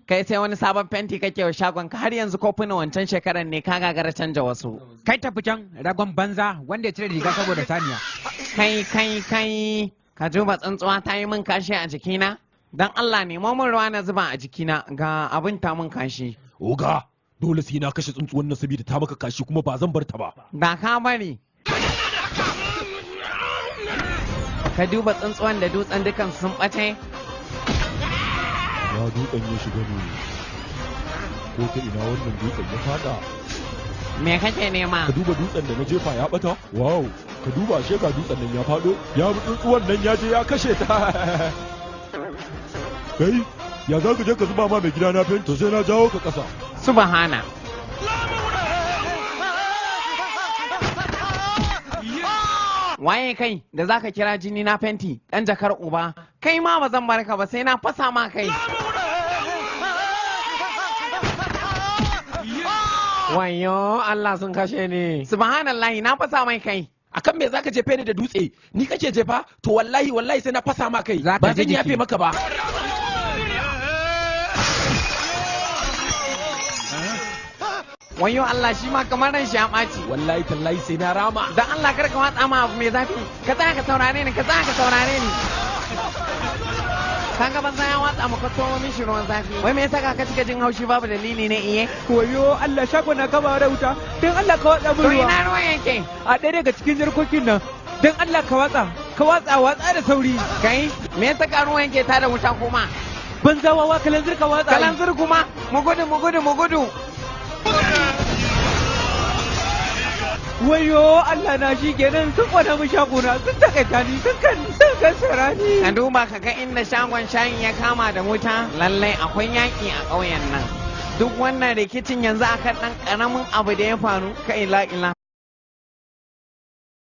kai sai wani sabon fenti kake wa shagon ka har yanzu kofuna wancan shekaran ne ka gagara canja wasu. Kai tafi can ragon banza wanda ya cire riga saboda saniya. Kai ka juba tsuntsuwa ta yi min kashi a jikina? Dan Allah ne min ruwa na zuba a jikina ga abin ta min kashi. Oga, dole sai na kashe tsuntsuwan nan saboda ta maka kashi kuma ba zan bar ta ba. Da ka bari. Ka duba tsuntsuwan da dutsen dukan sun ɓace? Ya dutsen ya shiga ne. Ko ta ina wannan dutsen ya fada? Me kake nema? Ka duba dutsen da na jefa ya bata? Wow, ka duba ashe ga dutsen nan ya fado? Ya bi tsuntsuwan nan ya je ya kashe ta. Kai, ya za ka je ka zuba ma mai gida na fenti sai na jawo ka ƙasa. Subhana. Waye kai da zaka kira jini na fenti dan jakar uba? Kai ma ba zan barka ba sai na fasa ma kai. Wayo Allah sun kashe ni. Subhanallahi na fasa mai kai. Akan me zaka jefe ni da dutse? Ni kake jefa? To wallahi sai na fasa ma kai. Ba zan yafe maka ba. Wayo Allah shi ma kamar ran shi ya ɓaci. Wallahi tallahi sai na rama. Dan Allah kar ka watsa ma abu mai zafi. Ka tsaya ka saurare ni, ka tsaya ka saurare ni. Kaga banza ya watsa maka towo mishi ruwan zafi. Wai me yasa ka cika jin haushi babu dalili ne iye? Wayo Allah shago na gaba da wuta. Dan Allah ka watsa min ruwa. To ina ruwan yake? A ɗaya daga cikin jarkokin nan. Dan Allah ka watsa da sauri. Kai me yasa ka ruwan yake ta da wuta kuma? Banza wawa kalanzir ka watsa. Kalanzir kuma mu gudu. Wayo Allah na shi kenan sun kwana mu shaguna sun takaita ni sun kasara ni. Ka duba ka ga inda shagon shayin ya kama da wuta lallai akwai yaƙi a ƙauyen nan. Duk wannan rikicin yanzu akan ɗan ƙaramin abu da ya faru kai la ilaha